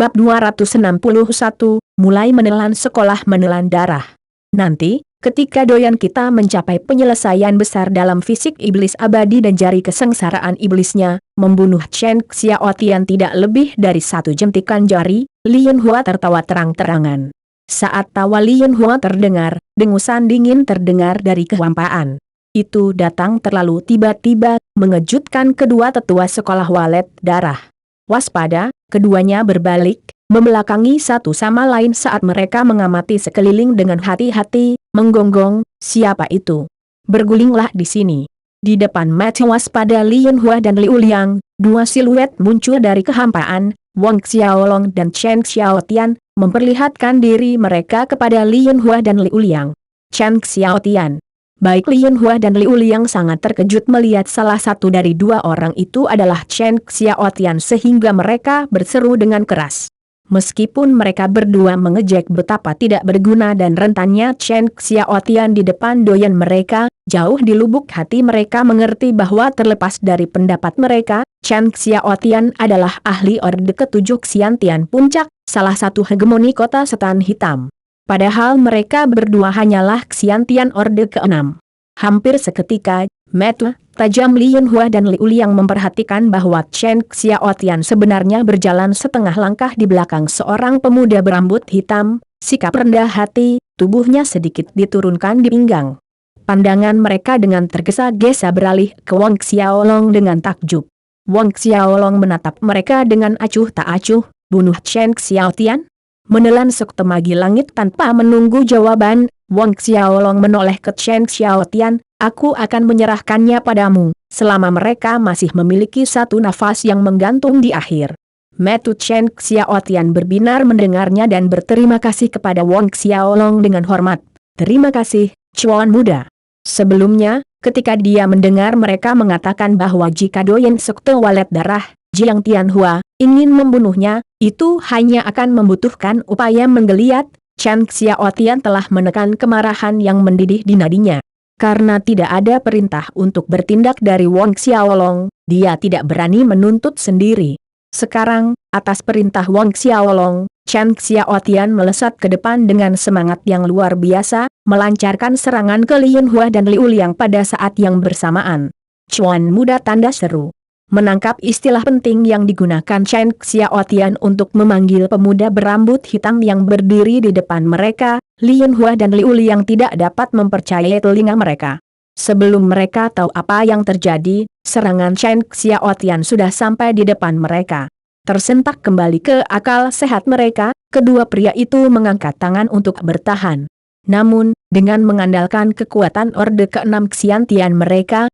Bab 261, mulai menelan sekolah menelan darah. Nanti, ketika doyan kita mencapai penyelesaian besar dalam fisik iblis abadi dan jari kesengsaraan iblisnya, membunuh Chen Xiaotian tidak lebih dari 1 jentikan jari, Lien Hua tertawa terang-terangan. Saat tawa Lien Hua terdengar, dengusan dingin terdengar dari kehampaan. Itu datang terlalu tiba-tiba, mengejutkan kedua tetua sekolah walet darah. Waspada, keduanya berbalik, membelakangi satu sama lain saat mereka mengamati sekeliling dengan hati-hati, menggonggong, siapa itu? Bergulinglah di sini. Di depan mata waspada Lien Hua dan Liu Liang, dua siluet muncul dari kehampaan, Wang Xiaolong dan Chen Xiaotian, memperlihatkan diri mereka kepada Lien Hua dan Liu Liang. Chen Xiaotian. Baik Lien Hua dan Liu Liang sangat terkejut melihat salah satu dari dua orang itu adalah Chen Xiaotian sehingga mereka berseru dengan keras. Meskipun mereka berdua mengejek betapa tidak berguna dan rentannya Chen Xiaotian di depan doyan mereka, jauh di lubuk hati mereka mengerti bahwa terlepas dari pendapat mereka, Chen Xiaotian adalah ahli Orde ke-7 Xiantian Puncak, salah satu hegemoni kota setan hitam. Padahal mereka berdua hanyalah Xiantian Orde ke-6. Hampir seketika, mata tajam Lien Hua dan Liu Liang memperhatikan bahwa Chen Xiaotian sebenarnya berjalan setengah langkah di belakang seorang pemuda berambut hitam, sikap rendah hati, tubuhnya sedikit diturunkan di pinggang. Pandangan mereka dengan tergesa-gesa beralih ke Wang Xiaolong dengan takjub. Wang Xiaolong menatap mereka dengan acuh tak acuh, bunuh Chen Xiaotian? Menelan sektemagi langit tanpa menunggu jawaban, Wang Xiaolong menoleh ke Chen Xiaotian, aku akan menyerahkannya padamu, selama mereka masih memiliki satu nafas yang menggantung di akhir. Mata Chen Xiaotian berbinar mendengarnya dan berterima kasih kepada Wang Xiaolong dengan hormat. Terima kasih, Cuan Muda. Sebelumnya, ketika dia mendengar mereka mengatakan bahwa jika doyan sekte walet darah, Jiang Tianhua, ingin membunuhnya, itu hanya akan membutuhkan upaya menggeliat, Chen Xiaotian telah menekan kemarahan yang mendidih di nadinya. Karena tidak ada perintah untuk bertindak dari Wang Xiaolong, dia tidak berani menuntut sendiri. Sekarang, atas perintah Wang Xiaolong, Chen Xiaotian melesat ke depan dengan semangat yang luar biasa, melancarkan serangan ke Lien Hua dan Liu Liang pada saat yang bersamaan. Cuan Muda tanda seru. Menangkap istilah penting yang digunakan Chen Xiaotian untuk memanggil pemuda berambut hitam yang berdiri di depan mereka, Lien Hua dan Liu Liang tidak dapat mempercayai telinga mereka. Sebelum mereka tahu apa yang terjadi, serangan Chen Xiaotian sudah sampai di depan mereka. Tersentak kembali ke akal sehat mereka, kedua pria itu mengangkat tangan untuk bertahan. Namun, dengan mengandalkan kekuatan Orde ke-6 Xiantian mereka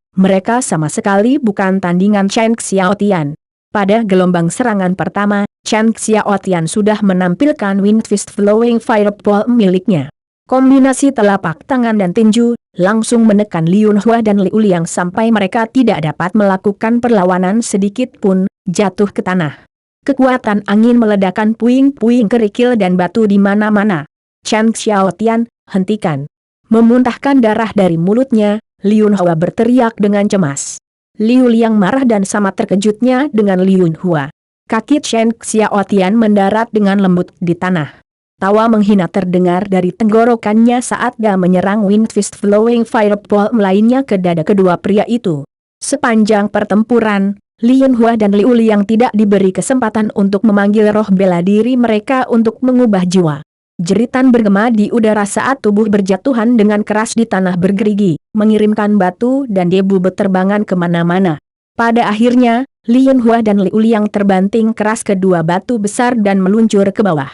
sama sekali bukan tandingan Chen Xiaotian. Pada gelombang serangan pertama, Chen Xiaotian sudah menampilkan Wind Fist Flowing Fireball miliknya. Kombinasi telapak tangan dan tinju, langsung menekan Lien Hua dan Liu Liang sampai mereka tidak dapat melakukan perlawanan sedikit pun, jatuh ke tanah. Kekuatan angin meledakkan puing-puing kerikil dan batu di mana-mana. Chen Xiaotian, hentikan. Memuntahkan darah dari mulutnya, Lien Hua berteriak dengan cemas. Liu Liang marah dan sama terkejutnya dengan Lien Hua. Kaki Chen Xiaotian mendarat dengan lembut di tanah. Tawa menghina terdengar dari tenggorokannya saat dia menyerang Wind Fist Flowing Fireball lainnya ke dada kedua pria itu. Sepanjang pertempuran, Lien Hua dan Liu Liang tidak diberi kesempatan untuk memanggil roh bela diri mereka untuk mengubah jiwa. Jeritan bergema di udara saat tubuh berjatuhan dengan keras di tanah bergerigi, mengirimkan batu dan debu beterbangan kemana-mana. Pada akhirnya, Lien Hua dan Liu Liang terbanting keras ke dua batu besar dan meluncur ke bawah.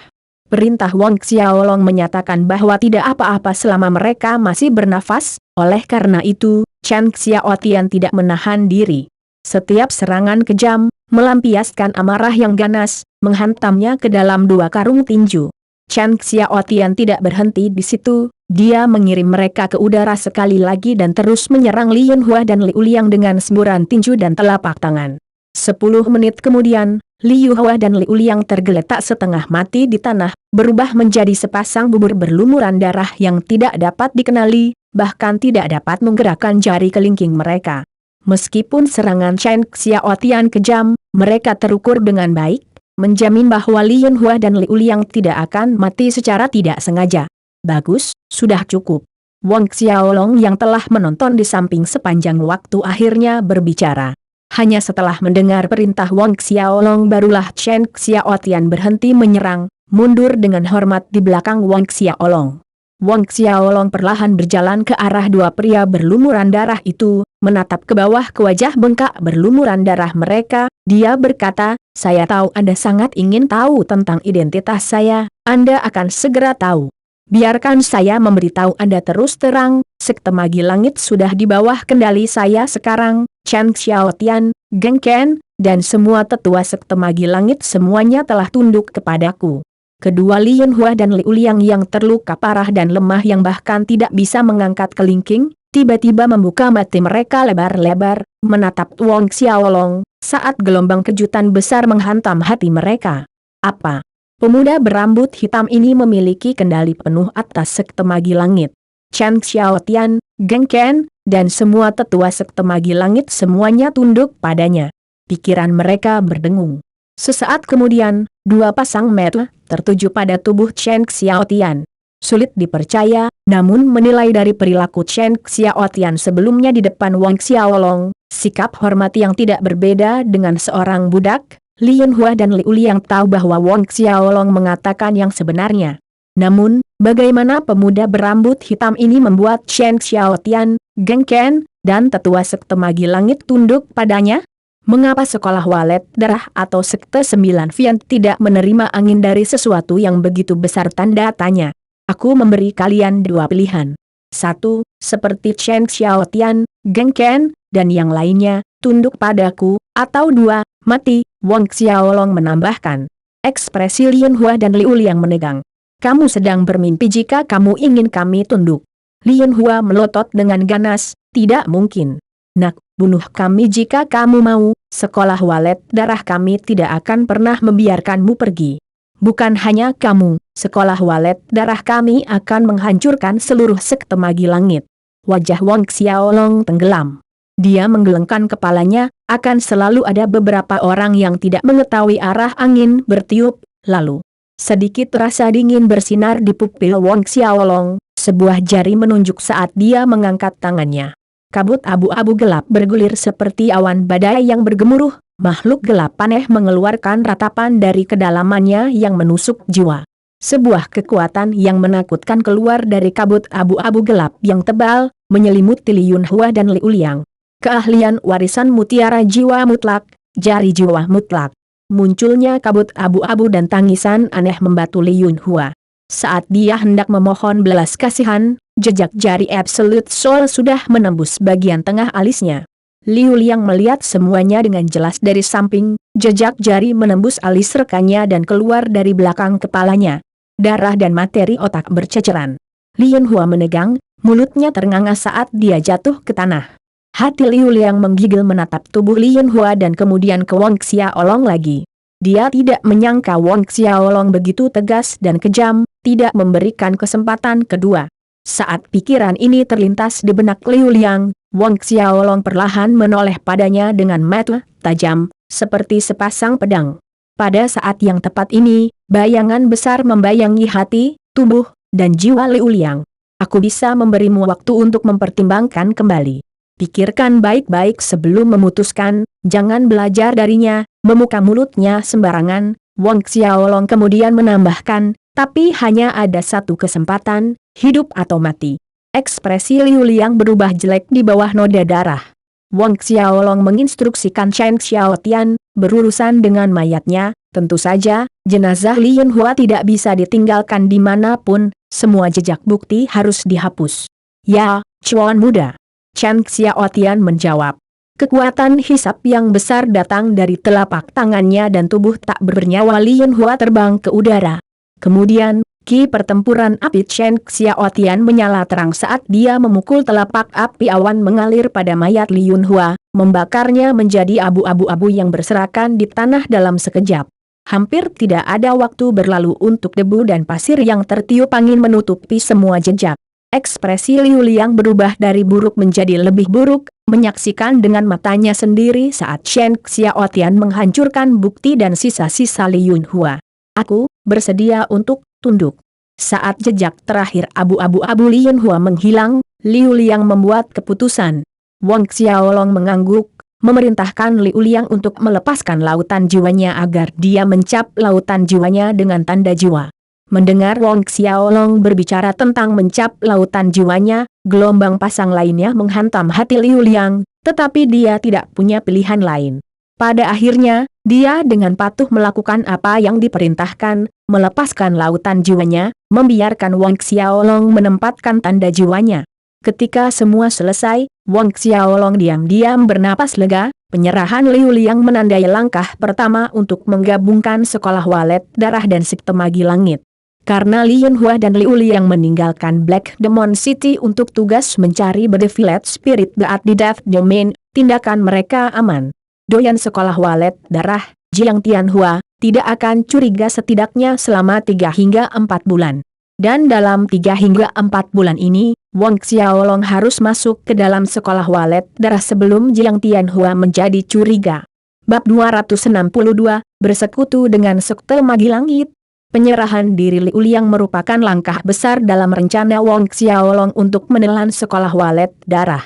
Perintah Wang Xiaolong menyatakan bahwa tidak apa-apa selama mereka masih bernafas, oleh karena itu, Chen Xiaotian tidak menahan diri. Setiap serangan kejam, melampiaskan amarah yang ganas, menghantamnya ke dalam dua karung tinju. Chen Xiaotian tidak berhenti di situ, dia mengirim mereka ke udara sekali lagi dan terus menyerang Lien Hua dan Liu Liang dengan semburan tinju dan telapak tangan. 10 menit kemudian, Liu Hua dan Liu Liang tergeletak setengah mati di tanah, berubah menjadi sepasang bubur berlumuran darah yang tidak dapat dikenali, bahkan tidak dapat menggerakkan jari kelingking mereka. Meskipun serangan Chen Xiaotian kejam, mereka terukur dengan baik, menjamin bahwa Lien Hua dan Liu Liang tidak akan mati secara tidak sengaja. Bagus, sudah cukup. Wang Xiaolong yang telah menonton di samping sepanjang waktu akhirnya berbicara. Hanya setelah mendengar perintah Wang Xiaolong barulah Chen Xiaotian berhenti menyerang, mundur dengan hormat di belakang Wang Xiaolong. Wang Xiaolong perlahan berjalan ke arah dua pria berlumuran darah itu, menatap ke bawah ke wajah bengkak berlumuran darah mereka, dia berkata, "Saya tahu Anda sangat ingin tahu tentang identitas saya, Anda akan segera tahu. Biarkan saya memberitahu Anda terus terang, Sekte Magi Langit sudah di bawah kendali saya sekarang, Chen Xiaotian, Geng Ken, dan semua tetua Sekte Magi Langit semuanya telah tunduk kepadaku." Kedua Lien Hua dan Liu Liang yang terluka parah dan lemah yang bahkan tidak bisa mengangkat kelingking, tiba-tiba membuka mata mereka lebar-lebar, menatap Wang Xiaolong, saat gelombang kejutan besar menghantam hati mereka. Apa? Pemuda berambut hitam ini memiliki kendali penuh atas Sekte Magi Langit. Chen Xiaotian, Geng Ken, dan semua tetua Sekte Magi Langit semuanya tunduk padanya. Pikiran mereka berdengung. Sesaat kemudian, dua pasang mata tertuju pada tubuh Chen Xiaotian. Sulit dipercaya, namun menilai dari perilaku Chen Xiaotian sebelumnya di depan Wang Xiaolong, sikap hormat yang tidak berbeda dengan seorang budak, Lien Hua dan Liu Liang tahu bahwa Wang Xiaolong mengatakan yang sebenarnya. Namun, bagaimana pemuda berambut hitam ini membuat Chen Xiaotian, Geng Ken, dan tetua Sekte Magi Langit tunduk padanya? Mengapa sekolah walet darah atau Sekte Sembilan Fian tidak menerima angin dari sesuatu yang begitu besar, tanda tanya? Aku memberi kalian dua pilihan. Satu, seperti Chen Xiaotian, Geng Ken, dan yang lainnya, tunduk padaku, atau dua, mati, Wang Xiaolong menambahkan. Ekspresi Lien Hua dan Liu Liang menegang. Kamu sedang bermimpi jika kamu ingin kami tunduk. Lien Hua melotot dengan ganas, tidak mungkin. Nak, bunuh kami jika kamu mau, sekolah walet darah kami tidak akan pernah membiarkanmu pergi. Bukan hanya kamu, sekolah walet darah kami akan menghancurkan seluruh Sekte Magi Langit. Wajah Wang Xiaolong tenggelam. Dia menggelengkan kepalanya, akan selalu ada beberapa orang yang tidak mengetahui arah angin bertiup, lalu. Sedikit rasa dingin bersinar di pupil Wang Xiaolong, sebuah jari menunjuk saat dia mengangkat tangannya. Kabut abu-abu gelap bergulir seperti awan badai yang bergemuruh, makhluk gelap aneh mengeluarkan ratapan dari kedalamannya yang menusuk jiwa. Sebuah kekuatan yang menakutkan keluar dari kabut abu-abu gelap yang tebal, menyelimuti Lien Hua dan Liu Liang. Keahlian warisan mutiara jiwa mutlak, jari jiwa mutlak. Munculnya kabut abu-abu dan tangisan aneh membatu Lien Hua. Saat dia hendak memohon belas kasihan, jejak jari Absolute Soul sudah menembus bagian tengah alisnya. Liu Liang melihat semuanya dengan jelas dari samping, jejak jari menembus alis rekannya dan keluar dari belakang kepalanya. Darah dan materi otak berceceran. Lien Hua menegang, mulutnya ternganga saat dia jatuh ke tanah. Hati Liu Liang menggigil menatap tubuh Lien Hua dan kemudian ke Wang Xiaolong lagi. Dia tidak menyangka Wang Xiaolong begitu tegas dan kejam, tidak memberikan kesempatan kedua. Saat pikiran ini terlintas di benak Liu Liang, Wang Xiaolong perlahan menoleh padanya dengan mata tajam, seperti sepasang pedang. Pada saat yang tepat ini, bayangan besar membayangi hati, tubuh, dan jiwa Liu Liang. Aku bisa memberimu waktu untuk mempertimbangkan kembali. Pikirkan baik-baik sebelum memutuskan, jangan belajar darinya, membuka mulutnya sembarangan. Wang Xiaolong kemudian menambahkan, tapi hanya ada satu kesempatan, hidup atau mati. Ekspresi Liu Liang berubah jelek di bawah noda darah. Wang Xiaolong menginstruksikan Chen Xiaotian, berurusan dengan mayatnya, tentu saja, jenazah Lien Hua tidak bisa ditinggalkan dimanapun, semua jejak bukti harus dihapus. Ya, Chuan muda. Chen Xiaotian menjawab. Kekuatan hisap yang besar datang dari telapak tangannya dan tubuh tak bernyawa Lien Hua terbang ke udara. Kemudian, ki pertempuran api Chen Xiaotian menyala terang saat dia memukul telapak api awan mengalir pada mayat Lien Hua, membakarnya menjadi abu-abu yang berserakan di tanah dalam sekejap. Hampir tidak ada waktu berlalu untuk debu dan pasir yang tertiup angin menutupi semua jejak. Ekspresi Liu Liang berubah dari buruk menjadi lebih buruk, menyaksikan dengan matanya sendiri saat Chen Xiaotian menghancurkan bukti dan sisa-sisa Li Yunhua. Aku bersedia untuk tunduk. Saat jejak terakhir abu-abu Li Yunhua menghilang, Liu Liang membuat keputusan. Wang Xiaolong mengangguk, memerintahkan Liu Liang untuk melepaskan lautan jiwanya agar dia mencap lautan jiwanya dengan tanda jiwa. Mendengar Wang Xiaolong berbicara tentang mencap lautan jiwanya, gelombang pasang lainnya menghantam hati Liu Liang, tetapi dia tidak punya pilihan lain. Pada akhirnya, dia dengan patuh melakukan apa yang diperintahkan, melepaskan lautan jiwanya, membiarkan Wang Xiaolong menempatkan tanda jiwanya. Ketika semua selesai, Wang Xiaolong diam-diam bernapas lega. Penyerahan Liu Liang menandai langkah pertama untuk menggabungkan sekolah walet darah dan sekte magi langit. Karena Li Yunhua dan Liu Liang meninggalkan Black Demon City untuk tugas mencari Bedeviled Spirit Beat di Death Domain, tindakan mereka aman. Doyan sekolah walet darah, Jiang Tianhua, tidak akan curiga setidaknya selama 3 hingga 4 bulan. Dan dalam 3 hingga 4 bulan ini, Wang Xiaolong harus masuk ke dalam sekolah walet darah sebelum Jiang Tianhua menjadi curiga. Bab 262, Bersekutu dengan Sekte Magi Langit. Penyerahan diri Liu Liang merupakan langkah besar dalam rencana Wang Xiaolong untuk menelan sekolah walet darah.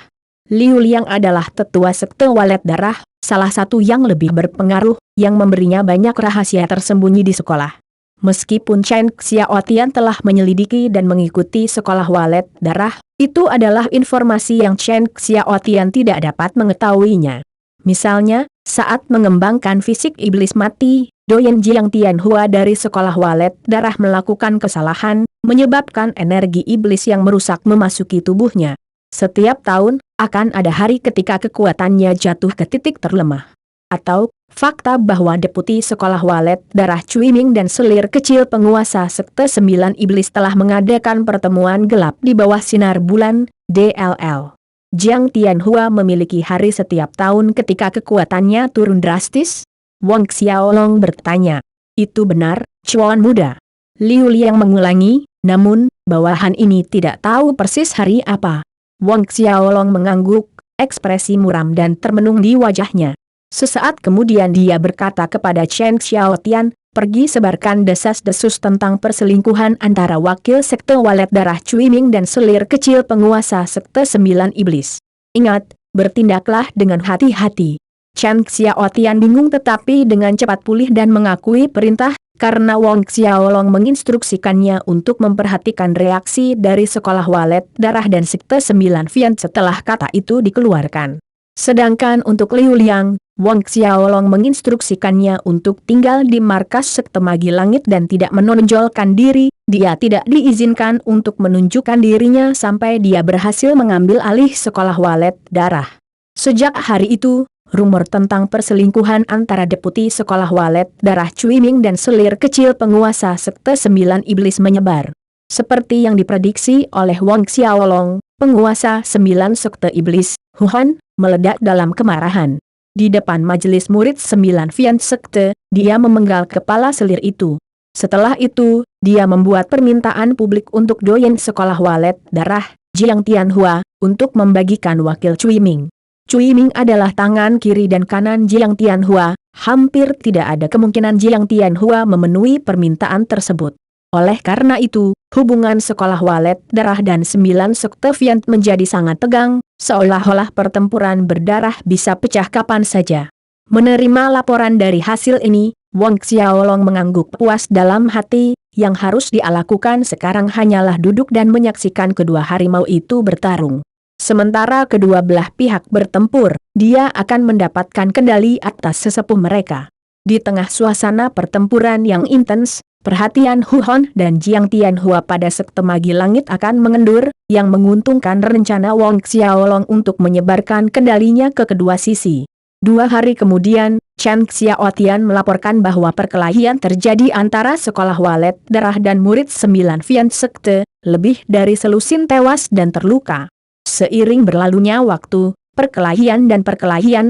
Liu Liang adalah tetua sekte walet darah, salah satu yang lebih berpengaruh, yang memberinya banyak rahasia tersembunyi di sekolah. Meskipun Chen Xiaotian telah menyelidiki dan mengikuti sekolah walet darah, itu adalah informasi yang Chen Xiaotian tidak dapat mengetahuinya. Misalnya, saat mengembangkan fisik iblis mati, Doyen Jiang Tianhua dari sekolah walet darah melakukan kesalahan, menyebabkan energi iblis yang merusak memasuki tubuhnya. Setiap tahun, akan ada hari ketika kekuatannya jatuh ke titik terlemah. Atau, fakta bahwa deputi sekolah walet darah Cui Ming dan selir kecil penguasa sekte 9 iblis telah mengadakan pertemuan gelap di bawah sinar bulan, DLL. Jiang Tianhua memiliki hari setiap tahun ketika kekuatannya turun drastis? Wang Xiaolong bertanya. Itu benar, Chuan muda. Liu Liang mengulangi, namun, bawahan ini tidak tahu persis hari apa. Wang Xiaolong mengangguk, ekspresi muram dan termenung di wajahnya. Sesaat kemudian dia berkata kepada Chen Xiaotian, pergi sebarkan desas-desus tentang perselingkuhan antara wakil sekte walet darah Cui Ming dan selir kecil penguasa sekte 9 iblis. Ingat, bertindaklah dengan hati-hati. Chen Xiaotian bingung tetapi dengan cepat pulih dan mengakui perintah, karena Wang Xiaolong menginstruksikannya untuk memperhatikan reaksi dari sekolah walet darah dan sekte 9 Fian setelah kata itu dikeluarkan. Sedangkan untuk Liu Liang, Wang Xiaolong menginstruksikannya untuk tinggal di markas sekte magi langit dan tidak menonjolkan diri, dia tidak diizinkan untuk menunjukkan dirinya sampai dia berhasil mengambil alih sekolah walet darah. Sejak hari itu, rumor tentang perselingkuhan antara deputi sekolah walet darah Cui Ming dan selir kecil penguasa sekte 9 iblis menyebar. Seperti yang diprediksi oleh Wang Xiaolong, penguasa 9 sekte iblis, Huan, meledak dalam kemarahan. Di depan majelis murid 9 Fian sekte, dia memenggal kepala selir itu. Setelah itu, dia membuat permintaan publik untuk doyen sekolah walet darah, Jiang Tianhua, untuk membagikan wakil Cui Ming. Cui Ming adalah tangan kiri dan kanan Jiang Tianhua, hampir tidak ada kemungkinan Jiang Tianhua memenuhi permintaan tersebut. Oleh karena itu, hubungan sekolah walet darah dan 9 sekte Fian menjadi sangat tegang, seolah-olah pertempuran berdarah bisa pecah kapan saja. Menerima laporan dari hasil ini, Wang Xiaolong mengangguk puas dalam hati, yang harus dia lakukan sekarang hanyalah duduk dan menyaksikan kedua harimau itu bertarung. Sementara kedua belah pihak bertempur, dia akan mendapatkan kendali atas sesepuh mereka. Di tengah suasana pertempuran yang intens, perhatian Huan dan Jiang Tianhua pada sekte magi langit akan mengendur, yang menguntungkan rencana Wang Xiaolong untuk menyebarkan kendalinya ke kedua sisi. 2 hari kemudian, Chen Xiaotian melaporkan bahwa perkelahian terjadi antara sekolah walet darah dan murid 9 Fian sekte, lebih dari selusin tewas dan terluka. Seiring berlalunya waktu, perkelahian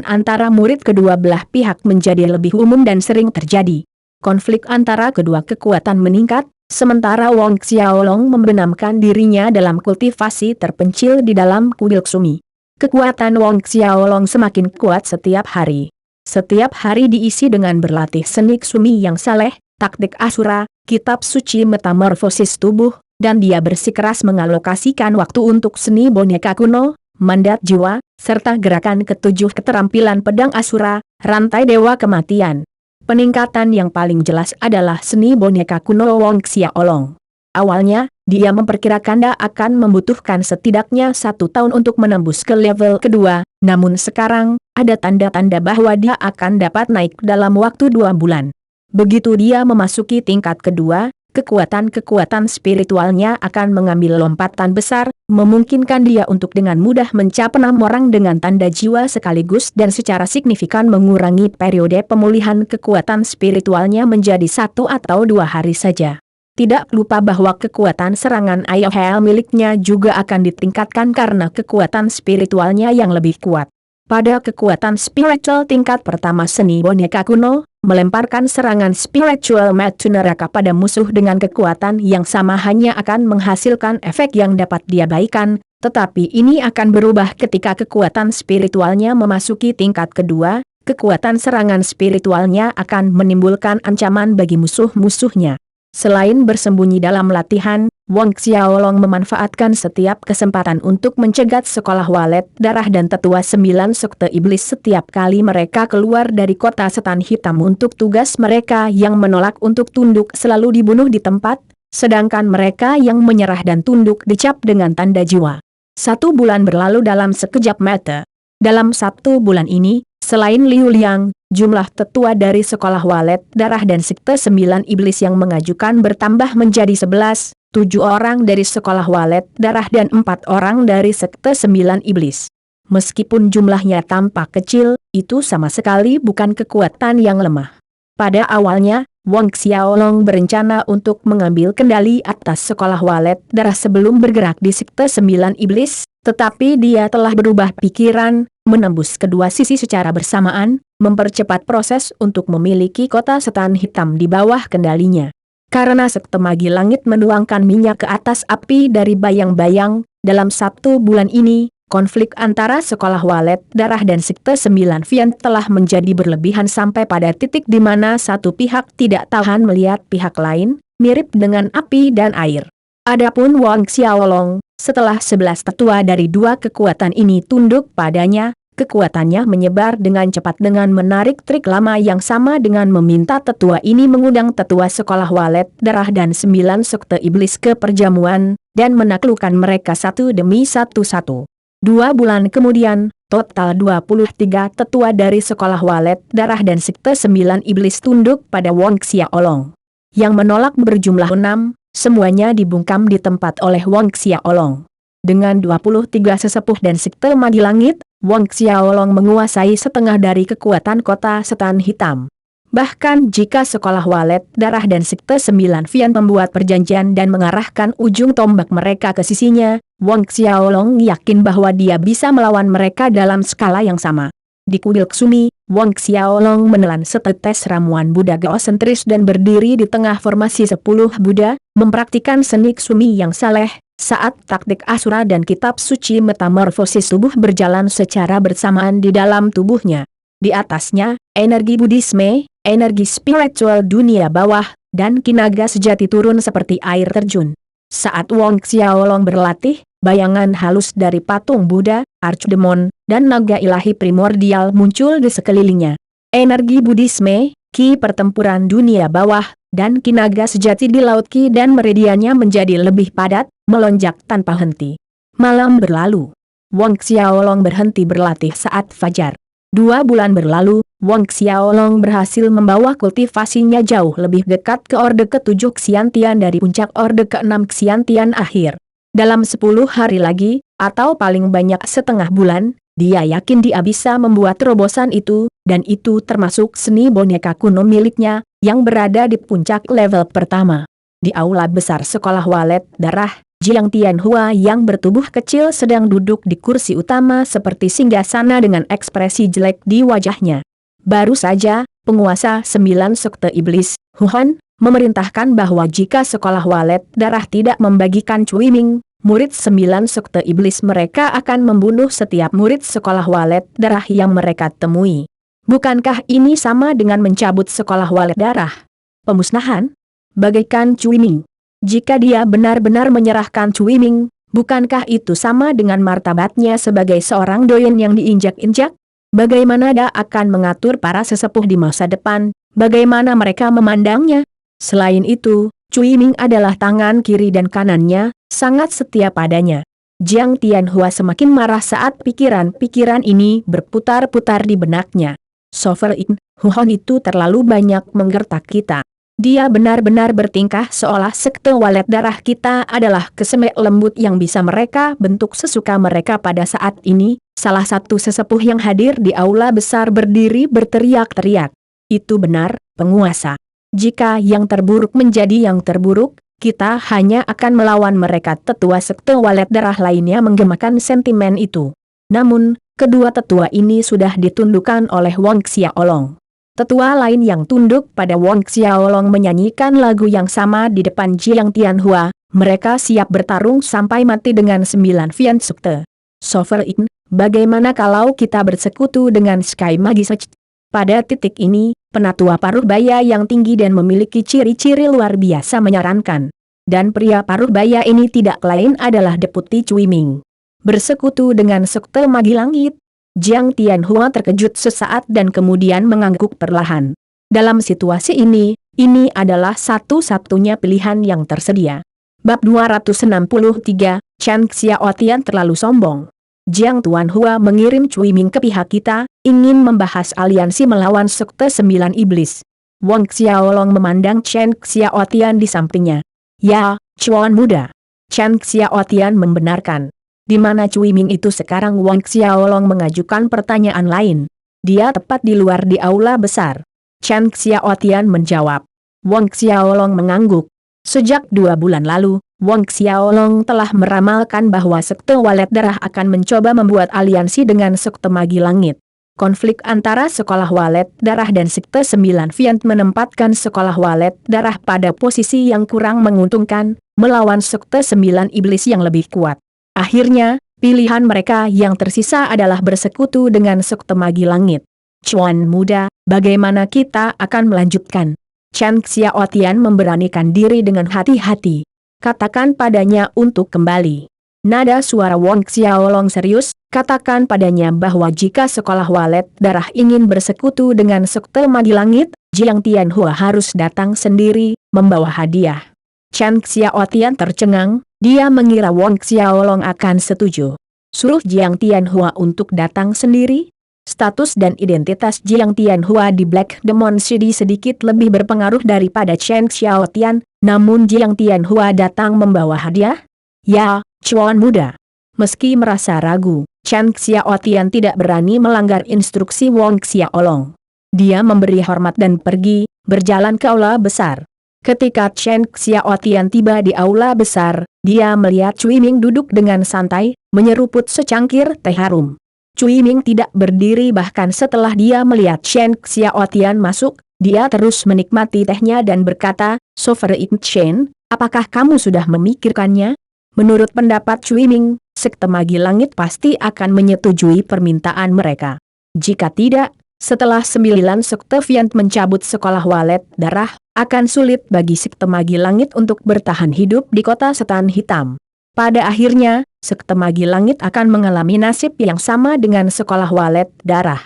antara murid kedua belah pihak menjadi lebih umum dan sering terjadi. Konflik antara kedua kekuatan meningkat, sementara Wang Xiaolong membenamkan dirinya dalam kultivasi terpencil di dalam kuil Sumi. Kekuatan Wong Xiaolong semakin kuat setiap hari. Setiap hari diisi dengan berlatih seni Ksumi yang saleh, taktik Asura, kitab suci metamorfosis tubuh, dan dia bersikeras mengalokasikan waktu untuk seni boneka kuno, mandat jiwa, serta gerakan ketujuh keterampilan pedang Asura, rantai dewa kematian. Peningkatan yang paling jelas adalah seni boneka kuno Wong Xiaolong. Awalnya, dia memperkirakan dia akan membutuhkan setidaknya 1 tahun untuk menembus ke level kedua, namun sekarang, ada tanda-tanda bahwa dia akan dapat naik dalam waktu 2 bulan. Begitu dia memasuki tingkat kedua, kekuatan-kekuatan spiritualnya akan mengambil lompatan besar, memungkinkan dia untuk dengan mudah mencapai 6 orang dengan tanda jiwa sekaligus dan secara signifikan mengurangi periode pemulihan kekuatan spiritualnya menjadi 1 atau 2 hari saja. Tidak lupa bahwa kekuatan serangan IOHL miliknya juga akan ditingkatkan karena kekuatan spiritualnya yang lebih kuat. Pada kekuatan spiritual tingkat pertama seni boneka kuno, melemparkan serangan spiritual metu neraka pada musuh dengan kekuatan yang sama hanya akan menghasilkan efek yang dapat diabaikan, tetapi ini akan berubah ketika kekuatan spiritualnya memasuki tingkat kedua, kekuatan serangan spiritualnya akan menimbulkan ancaman bagi musuh-musuhnya. Selain bersembunyi dalam latihan, Wong Xiaolong memanfaatkan setiap kesempatan untuk mencegat sekolah walet darah dan tetua 9 sekte iblis setiap kali mereka keluar dari kota setan hitam untuk tugas mereka yang menolak untuk tunduk selalu dibunuh di tempat, sedangkan mereka yang menyerah dan tunduk dicap dengan tanda jiwa. 1 bulan berlalu dalam sekejap mata. Dalam 1 bulan ini, selain Liu Liang, jumlah tetua dari sekolah walet darah dan sekte 9 iblis yang mengajukan bertambah menjadi 11, 7 orang dari sekolah walet darah dan 4 orang dari sekte 9 iblis. Meskipun jumlahnya tampak kecil, itu sama sekali bukan kekuatan yang lemah. Pada awalnya, Wong Xiaolong berencana untuk mengambil kendali atas sekolah walet darah sebelum bergerak di sekte 9 iblis, tetapi dia telah berubah pikiran, menembus kedua sisi secara bersamaan, mempercepat proses untuk memiliki kota setan hitam di bawah kendalinya. Karena sekte magi langit menuangkan minyak ke atas api dari bayang-bayang, dalam 1 bulan ini, konflik antara sekolah walet darah dan sekte 9 Vian telah menjadi berlebihan sampai pada titik di mana satu pihak tidak tahan melihat pihak lain, mirip dengan api dan air. Adapun Wong Xiaolong, setelah 11 tetua dari 2 kekuatan ini tunduk padanya, kekuatannya menyebar dengan cepat dengan menarik trik lama yang sama dengan meminta tetua ini mengundang tetua sekolah walet darah dan 9 sekte iblis ke perjamuan, dan menaklukkan mereka satu demi satu. 2 bulan kemudian, total 23 tetua dari sekolah walet darah dan sekte 9 iblis tunduk pada Wong Xiaolong. Yang menolak berjumlah 6, semuanya dibungkam di tempat oleh Wong Xiaolong. Dengan 23 sesepuh dan sekte magi langit, Wong Xiaolong menguasai setengah dari kekuatan kota setan hitam. Bahkan jika sekolah walet darah dan sekte 9 Vian membuat perjanjian dan mengarahkan ujung tombak mereka ke sisinya, Wong Xiaolong yakin bahwa dia bisa melawan mereka dalam skala yang sama. Di kuil Ksumi, Wong Xiaolong menelan setetes ramuan Buddha geosentris dan berdiri di tengah formasi 10 Buddha, mempraktikkan seni Ksumi yang saleh, saat taktik Asura dan kitab suci metamorfosis tubuh berjalan secara bersamaan di dalam tubuhnya. Di atasnya, energi Buddhisme, energi spiritual dunia bawah, dan kinaga sejati turun seperti air terjun. Saat Wong Xiaolong berlatih, bayangan halus dari patung Buddha, Archdemon, dan naga ilahi primordial muncul di sekelilingnya. Energi Buddhisme, ki pertempuran dunia bawah, dan kinaga sejati di laut ki dan meridiannya menjadi lebih padat, melonjak tanpa henti. Malam berlalu. Wong Xiaolong berhenti berlatih saat fajar. 2 bulan berlalu, Wong Xiaolong berhasil membawa kultivasinya jauh lebih dekat ke Orde ke-7 Xiantian dari puncak Orde ke-6 Xiantian akhir. Dalam 10 hari lagi, atau paling banyak setengah bulan, dia yakin dia bisa membuat terobosan itu, dan itu termasuk seni boneka kuno miliknya, yang berada di puncak level pertama. Di aula besar sekolah walet darah, Jiang Tianhua yang bertubuh kecil sedang duduk di kursi utama seperti singgasana dengan ekspresi jelek di wajahnya. Baru saja, penguasa 9 sekte iblis, Huan, memerintahkan bahwa jika sekolah walet darah tidak membagikan Cui Ming, Murid 9 sekte iblis mereka akan membunuh setiap murid sekolah walet darah yang mereka temui. Bukankah ini sama dengan mencabut sekolah walet darah? Pemusnahan? Bagaikan Cui Ming. Jika dia benar-benar menyerahkan Cui Ming, bukankah itu sama dengan martabatnya sebagai seorang doyen yang diinjak-injak? Bagaimana dia akan mengatur para sesepuh di masa depan? Bagaimana mereka memandangnya? Selain itu, Cui Ming adalah tangan kiri dan kanannya, sangat setia padanya. Jiang Tianhua semakin marah saat pikiran-pikiran ini berputar-putar di benaknya. Sovereign, Huhon itu terlalu banyak menggertak kita. Dia benar-benar bertingkah seolah sekte walet darah kita adalah kesemek lembut yang bisa mereka bentuk sesuka mereka pada saat ini. Salah satu sesepuh yang hadir di aula besar berdiri berteriak-teriak. Itu benar, penguasa. Jika yang terburuk menjadi yang terburuk, kita hanya akan melawan mereka. Tetua sekte walet darah lainnya menggemakan sentimen itu. Namun, kedua tetua ini sudah ditundukkan oleh Wang Xiaolong. Tetua lain yang tunduk pada Wang Xiaolong menyanyikan lagu yang sama di depan Jiang Tianhua. Mereka siap bertarung sampai mati dengan 9 Fian Sekte. Sovereign, bagaimana kalau kita bersekutu dengan Sky Magicech? Pada titik ini, penatua paruh baya yang tinggi dan memiliki ciri-ciri luar biasa menyarankan. Dan pria paruh baya ini tidak lain adalah Deputi Cui Ming. Bersekutu dengan Sekte Magi Langit? Jiang Tianhua terkejut sesaat dan kemudian mengangguk perlahan. Dalam situasi ini adalah satu-satunya pilihan yang tersedia. Bab 263, Chen Xiaotian terlalu sombong. Jiang Tianhua mengirim Cui Ming ke pihak kita, ingin membahas aliansi melawan Sekte 9 Iblis. Wang Xiaolong memandang Chen Xiaotian di sampingnya. Ya, Chuan muda. Chen Xiaotian membenarkan. Di mana Cui Ming itu sekarang? Wang Xiaolong mengajukan pertanyaan lain. Dia tepat di luar di aula besar. Chen Xiaotian menjawab. Wang Xiaolong mengangguk. Sejak 2 bulan lalu, Wang Xiaolong telah meramalkan bahwa Sekte Walet Darah akan mencoba membuat aliansi dengan Sekte Magi Langit. Konflik antara Sekolah Walet Darah dan Sekte 9 Fiant menempatkan Sekolah Walet Darah pada posisi yang kurang menguntungkan, melawan Sekte 9 Iblis yang lebih kuat. Akhirnya, pilihan mereka yang tersisa adalah bersekutu dengan Sekte Magi Langit. Chuan muda, bagaimana kita akan melanjutkan? Chen Xiaotian memberanikan diri dengan hati-hati. Katakan padanya untuk kembali. Nada suara Wang Xiaolong serius, katakan padanya bahwa jika Sekolah Walet Darah ingin bersekutu dengan Sekte Magi Langit, Jiang Tianhua harus datang sendiri, membawa hadiah. Chen Xiaotian tercengang. Dia mengira Wang Xiaolong akan setuju. Suruh Jiang Tianhua untuk datang sendiri? Status dan identitas Jiang Tianhua di Black Demon City sedikit lebih berpengaruh daripada Chen Xiaotian, namun Jiang Tianhua datang membawa hadiah? Ya, Chuan muda. Meski merasa ragu, Chen Xiaotian tidak berani melanggar instruksi Wang Xiaolong. Dia memberi hormat dan pergi, berjalan ke aula besar. Ketika Chen Xiaotian tiba di aula besar, dia melihat Cui Ming duduk dengan santai, menyeruput secangkir teh harum. Cui Ming tidak berdiri bahkan setelah dia melihat Chen Xiaotian masuk, dia terus menikmati tehnya dan berkata, Sovereign Chen, apakah kamu sudah memikirkannya? Menurut pendapat Cui Ming, Sekte Magi Langit pasti akan menyetujui permintaan mereka. Jika tidak, setelah 9 Sekte Fiant mencabut Sekolah Walet Darah, akan sulit bagi Sekte Magi Langit untuk bertahan hidup di kota setan hitam. Pada akhirnya, Sekte Magi Langit akan mengalami nasib yang sama dengan Sekolah Walet Darah.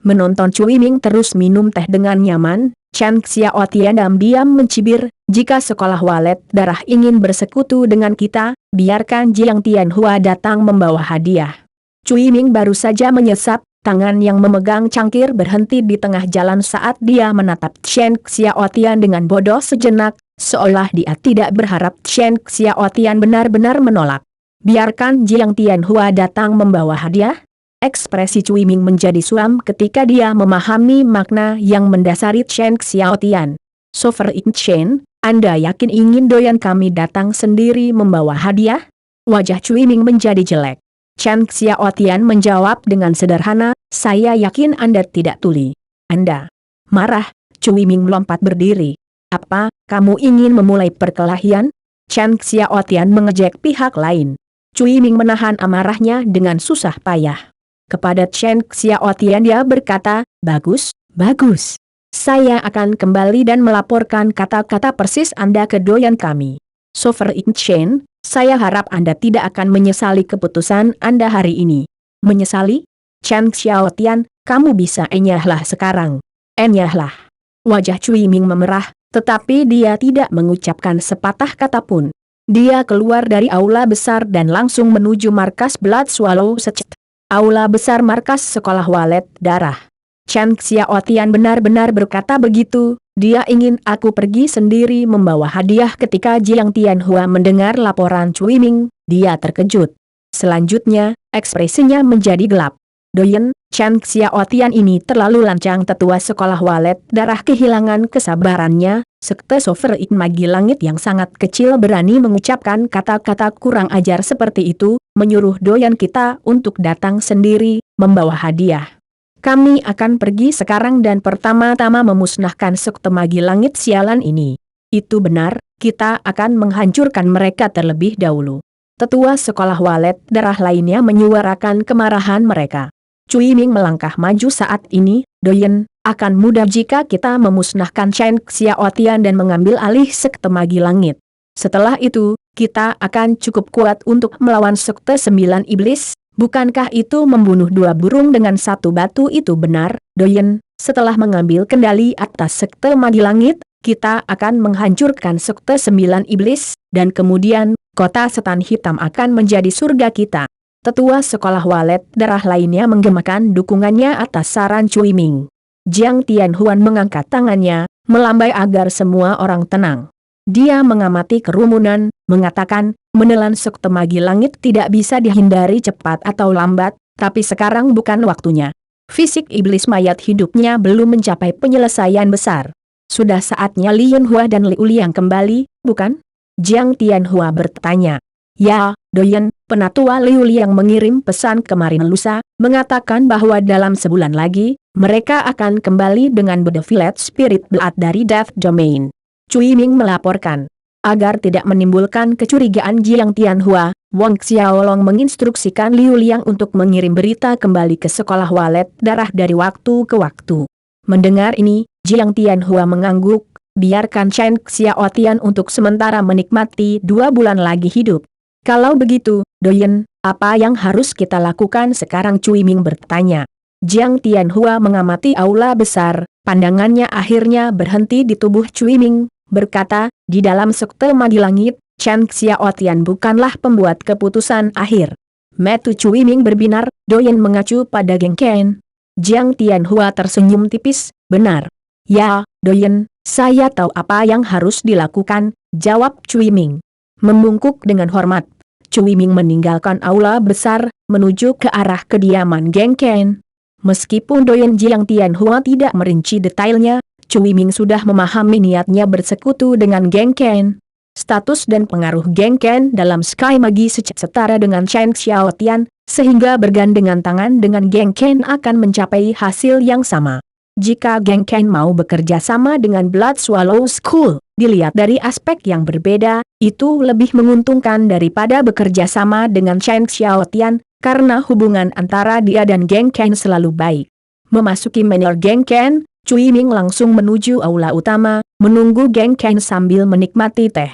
Menonton Cui Ming terus minum teh dengan nyaman, Chen Xiaotian diam-diam mencibir, jika Sekolah Walet Darah ingin bersekutu dengan kita, biarkan Jiang Tianhua datang membawa hadiah. Cui Ming baru saja menyesap. Tangan yang memegang cangkir berhenti di tengah jalan saat dia menatap Chen Xiaotian dengan bodoh sejenak, seolah dia tidak berharap Chen Xiaotian benar-benar menolak. Biarkan Jiang Tianhua datang membawa hadiah? Ekspresi Cui Ming menjadi suram ketika dia memahami makna yang mendasari Chen Xiaotian. Sovereign Chen, Anda yakin ingin doyan kami datang sendiri membawa hadiah? Wajah Cui Ming menjadi jelek. Chen Xiaotian menjawab dengan sederhana, saya yakin Anda tidak tuli. Anda marah? Cui Ming melompat berdiri. Apa, kamu ingin memulai perkelahian? Chen Xiaotian mengejek pihak lain. Cui Ming menahan amarahnya dengan susah payah. Kepada Chen Xiaotian dia berkata, bagus, bagus. Saya akan kembali dan melaporkan kata-kata persis Anda ke doyan kami. Sovereign Chen, saya harap Anda tidak akan menyesali keputusan Anda hari ini. Menyesali? Chen Xiaotian, kamu bisa enyahlah sekarang. Enyahlah. Wajah Cui Ming memerah, tetapi dia tidak mengucapkan sepatah kata pun. Dia keluar dari aula besar dan langsung menuju markas Blood Swallow Secet. Aula besar markas sekolah walet darah. Chen Xiaotian benar-benar berkata begitu, dia ingin aku pergi sendiri membawa hadiah. Ketika Jiang Tianhua mendengar laporan Cui Ming, dia terkejut. Selanjutnya, ekspresinya menjadi gelap. Doyen, Chen Xiaotian ini terlalu lancang. Tetua sekolah walet darah kehilangan kesabarannya. Sekte Sovereign Magi Langit yang sangat kecil berani mengucapkan kata-kata kurang ajar seperti itu, menyuruh doyan kita untuk datang sendiri, membawa hadiah. Kami akan pergi sekarang dan pertama-tama memusnahkan sekte Magi Langit sialan ini. Itu benar, kita akan menghancurkan mereka terlebih dahulu. Tetua sekolah walet darah lainnya menyuarakan kemarahan mereka. Cui Ming melangkah maju saat ini, doyen, akan mudah jika kita memusnahkan Chen Xiaotian dan mengambil alih sekte Magi Langit. Setelah itu, kita akan cukup kuat untuk melawan sekte 9 iblis. Bukankah itu membunuh 2 burung dengan 1 batu? Itu benar, doyen. Setelah mengambil kendali atas sekte Magi Langit, kita akan menghancurkan sekte 9 iblis, dan kemudian, kota setan hitam akan menjadi surga kita. Tetua sekolah walet darah lainnya menggemakan dukungannya atas saran Cui Ming. Jiang Tianhuan mengangkat tangannya, melambai agar semua orang tenang. Dia mengamati kerumunan, mengatakan, menelan sekte Magi Langit tidak bisa dihindari cepat atau lambat, tapi sekarang bukan waktunya. Fisik iblis mayat hidupnya belum mencapai penyelesaian besar. Sudah saatnya Lien Hua dan Liu Liang kembali, bukan? Jiang Tianhua bertanya. Ya, doyen, penatua Liu Liang mengirim pesan kemarin lusa, mengatakan bahwa dalam sebulan lagi, mereka akan kembali dengan The Village Spirit Blood dari Death Domain. Cui Ming melaporkan. Agar tidak menimbulkan kecurigaan Jiang Tianhua, Wang Xiaolong menginstruksikan Liu Liang untuk mengirim berita kembali ke sekolah walet darah dari waktu ke waktu. Mendengar ini, Jiang Tianhua mengangguk, biarkan Chen Xiaotian untuk sementara menikmati 2 bulan lagi hidup. Kalau begitu, doyen, apa yang harus kita lakukan sekarang? Cui Ming bertanya. Jiang Tianhua mengamati aula besar, pandangannya akhirnya berhenti di tubuh Cui Ming, berkata, di dalam sekte Magi Langit, Chen Xiaotian bukanlah pembuat keputusan akhir. Mata Cui Ming berbinar, doyen mengacu pada Geng Ken. Jiang Tianhua tersenyum tipis, benar. Ya, doyen, saya tahu apa yang harus dilakukan, jawab Cui Ming. Membungkuk dengan hormat, Cui Ming meninggalkan aula besar, menuju ke arah kediaman Geng Ken. Meskipun doyen Jiang Tianhua tidak merinci detailnya, Cui Ming sudah memahami niatnya bersekutu dengan Geng Ken. Status dan pengaruh Geng Ken dalam Sky Magi setara dengan Chen Xiaotian, sehingga bergandengan tangan dengan Geng Ken akan mencapai hasil yang sama. Jika Geng Ken mau bekerja sama dengan Blood Swallow School, dilihat dari aspek yang berbeda, itu lebih menguntungkan daripada bekerja sama dengan Chen Xiaotian, karena hubungan antara dia dan Geng Ken selalu baik. Memasuki menir Geng Ken, Cui Ming langsung menuju aula utama, menunggu Geng Ken sambil menikmati teh.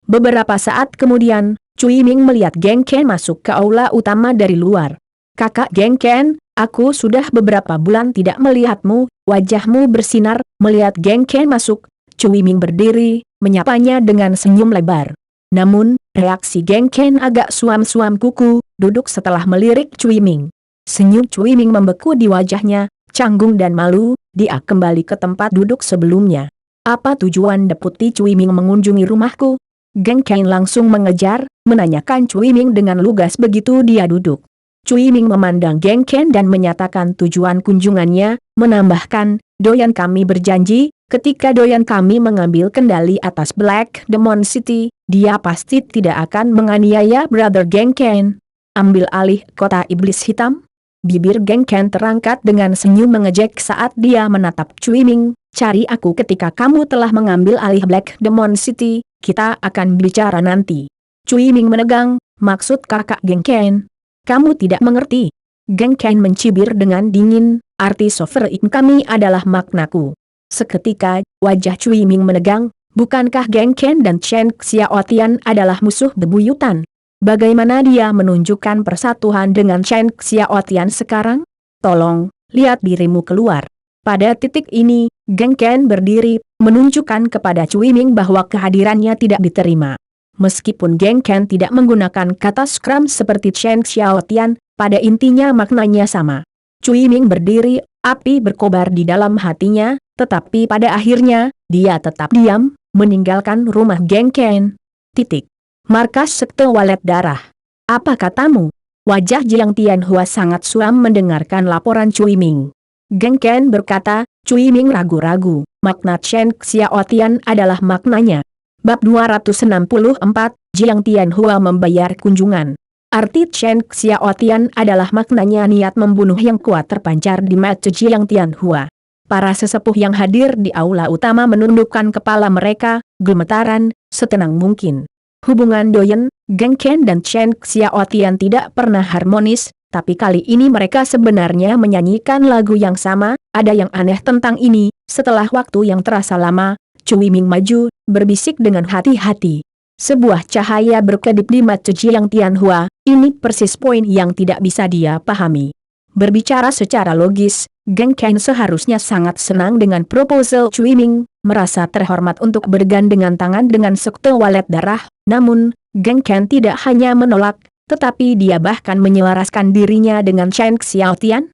Beberapa saat kemudian, Cui Ming melihat Geng Ken masuk ke aula utama dari luar. Kakak Geng Ken, aku sudah beberapa bulan tidak melihatmu, wajahmu bersinar. Melihat Geng Ken masuk, Cui Ming berdiri, menyapanya dengan senyum lebar. Namun, reaksi Geng Ken agak suam-suam kuku, duduk setelah melirik Cui Ming. Senyum Cui Ming membeku di wajahnya, canggung dan malu, dia kembali ke tempat duduk sebelumnya. Apa tujuan Deputi Cui Ming mengunjungi rumahku? Geng Ken langsung mengejar, menanyakan Cui Ming dengan lugas begitu dia duduk. Cui Ming memandang Geng Ken dan menyatakan tujuan kunjungannya, menambahkan, doyan kami berjanji, ketika doyan kami mengambil kendali atas Black Demon City, dia pasti tidak akan menganiaya Brother Geng Ken. Ambil alih kota iblis hitam? Bibir Geng Ken terangkat dengan senyum mengejek saat dia menatap Cui Ming. Cari aku ketika kamu telah mengambil alih Black Demon City. kita akan bicara nanti. Cui Ming menegang, maksud kakak Geng Ken? Kamu tidak mengerti. Geng Ken mencibir dengan dingin, arti sovereign kami adalah maknaku. Seketika, wajah Cui Ming menegang, bukankah Geng Ken dan Chen Xiaotian adalah musuh bebuyutan? Bagaimana dia menunjukkan persatuan dengan Chen Xiaotian sekarang? Tolong, lihat dirimu keluar. Pada titik ini, Geng Ken berdiri, menunjukkan kepada Cui Ming bahwa kehadirannya tidak diterima. Meskipun Geng Ken tidak menggunakan kata skram seperti Chen Xiaotian, pada intinya maknanya sama. Cui Ming berdiri, api berkobar di dalam hatinya, tetapi pada akhirnya, dia tetap diam, meninggalkan rumah Geng Ken. Titik. Markas Sekte Walet Darah. Apa katamu? Wajah Jiang Tianhua sangat suram mendengarkan laporan Cui Ming. Geng Ken berkata, Cui Ming ragu-ragu, makna Chen Xiaotian adalah maknanya. Bab 264, Jiang Tianhua membayar kunjungan. Arti Chen Xiaotian adalah maknanya niat membunuh yang kuat terpancar di mata Jiang Tianhua. Para sesepuh yang hadir di aula utama menundukkan kepala mereka, gemetaran, setenang mungkin. Hubungan Doyen, Geng Ken dan Chen Xiaotian tidak pernah harmonis, tapi kali ini mereka sebenarnya menyanyikan lagu yang sama. Ada yang aneh tentang ini. Setelah waktu yang terasa lama, Cui Ming maju, berbisik dengan hati-hati. Sebuah cahaya berkedip di mata Jiang Tianhua, ini persis poin yang tidak bisa dia pahami. Berbicara secara logis, Geng Ken seharusnya sangat senang dengan proposal Cui Ming, merasa terhormat untuk bergandengan tangan dengan Sekte Walet Darah, namun, Geng Ken tidak hanya menolak, tetapi dia bahkan menyelaraskan dirinya dengan Chen Xiaotian.